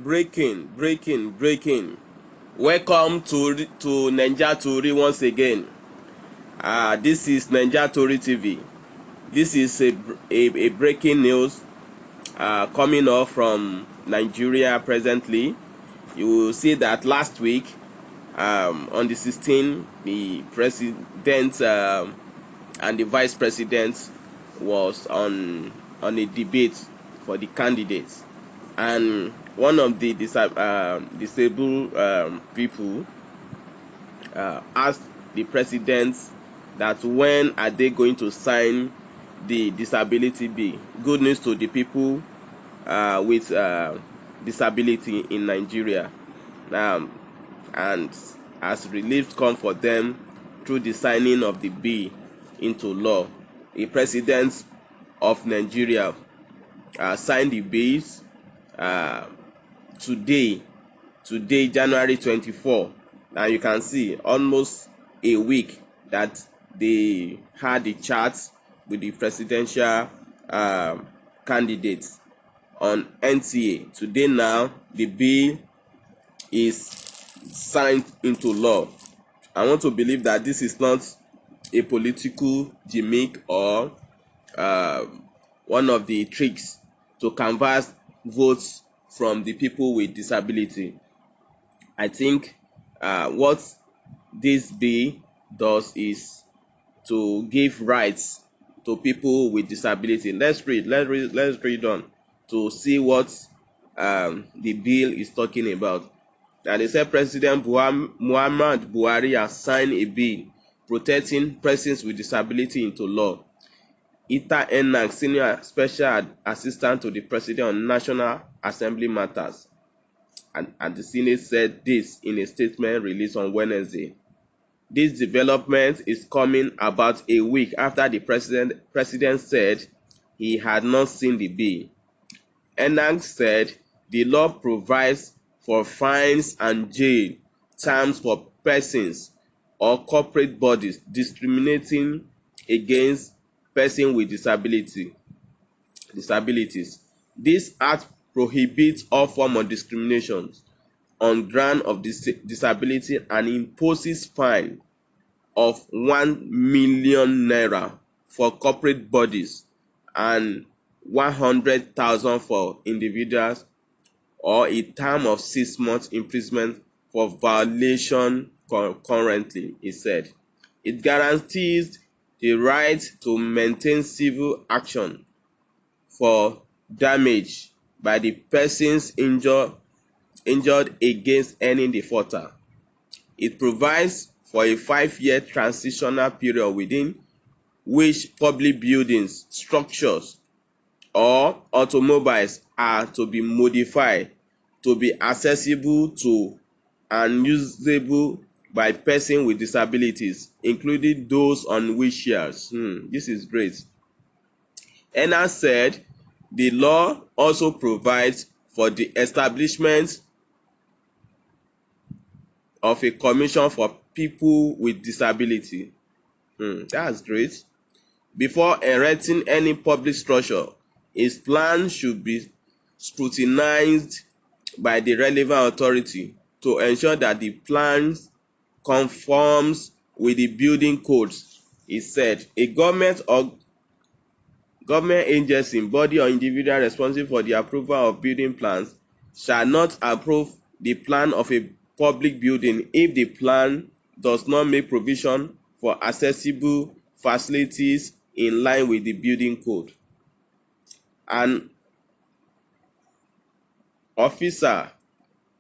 Breaking. Welcome to Naija Tori once again. This is Naija Tori TV. This is a breaking news coming off from Nigeria presently. You will see that last week, on the 16th, the president and the vice president was on a debate for the candidates, and one of the disabled people asked the president that when are they going to sign the disability bill. Good news to the people with disability in Nigeria, and as relief come for them through the signing of the bill into law. The president of Nigeria signed the bills today, January 24. And you can see almost a week that they had a chat with the presidential candidates on NTA. Today now, the bill is signed into law. I want to believe that this is not a political gimmick or one of the tricks to canvass votes from the people with disability. I think what this bill does is to give rights to people with disability. Let's read on to see what the bill is talking about. And they said President Muhammad Buhari has signed a bill protecting persons with disability into law. Ita Enang, Senior Special Assistant to the President on National Assembly Matters, and the Senate said this in a statement released on Wednesday. This development is coming about a week after the president said he had not seen the bill. Enang said the law provides for fines and jail terms for persons or corporate bodies discriminating against persons with disabilities. This act prohibits all forms of discrimination on ground of disability and imposes fine of 1 million naira for corporate bodies and 100,000 for individuals, or a term of 6 months imprisonment for violation currently, he said. It guarantees the right to maintain civil action for damage by the persons injured against any defaulter. It provides for a 5-year transitional period within which public buildings, structures, or automobiles are to be modified to be accessible to and usable by persons with disabilities, including those on wheelchairs. This is great. Enna said the law also provides for the establishment of a commission for people with disability. That's great. Before erecting any public structure, its plan should be scrutinized by the relevant authority to ensure that the plan conforms with the building codes. He said a government agency, body, or individual responsible for the approval of building plans shall not approve the plan of a public building if the plan does not make provision for accessible facilities in line with the building code. An officer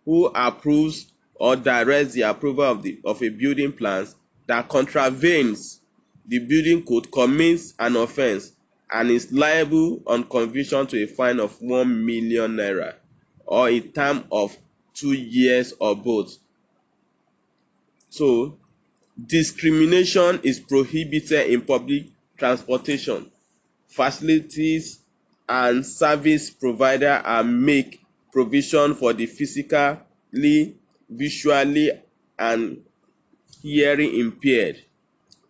who approves or directs the approval of a building plan that contravenes the building code commits an offence and is liable on conviction to a fine of 1 million naira or a term of 2 years or both. So, discrimination is prohibited in public transportation. Facilities and service providers are make provision for the physically, visually, and hearing impaired,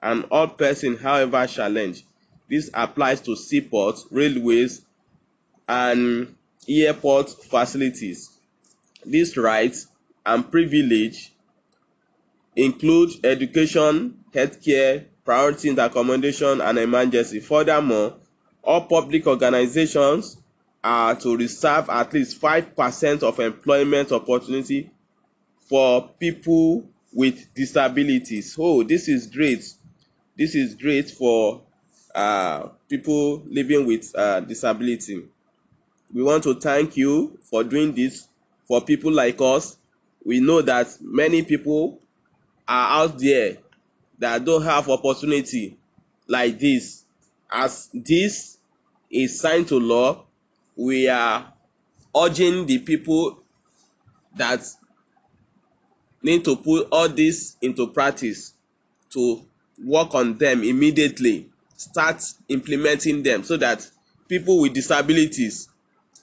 and all persons, however, challenged. This applies to seaports, railways, and airport facilities. These rights and privilege include education, healthcare, priority in accommodation and emergency. Furthermore, all public organizations are to reserve at least 5% of employment opportunity for people with disabilities. Oh, this is great. This is great for people living with disability. We want to thank you for doing this for people like us. We know that many people are out there that don't have opportunity like this. As this is signed to law, we are urging the people that need to put all this into practice to work on them immediately, start implementing them so that people with disabilities,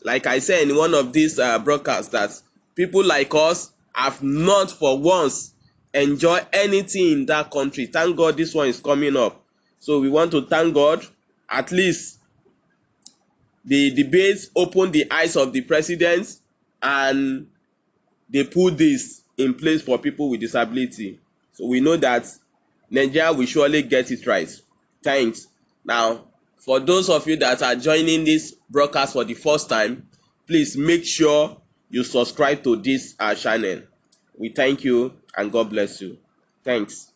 like I said in one of these broadcasts, that people like us have not for once enjoy anything in that country. Thank God this one is coming up. So we want to thank God. At least the debates opened the eyes of the president and they put this in place for people with disability. So we know that Nigeria will surely get it right. Thanks. Now, for those of you that are joining this broadcast for the first time, please make sure you subscribe to this channel. We thank you and God bless you. Thanks.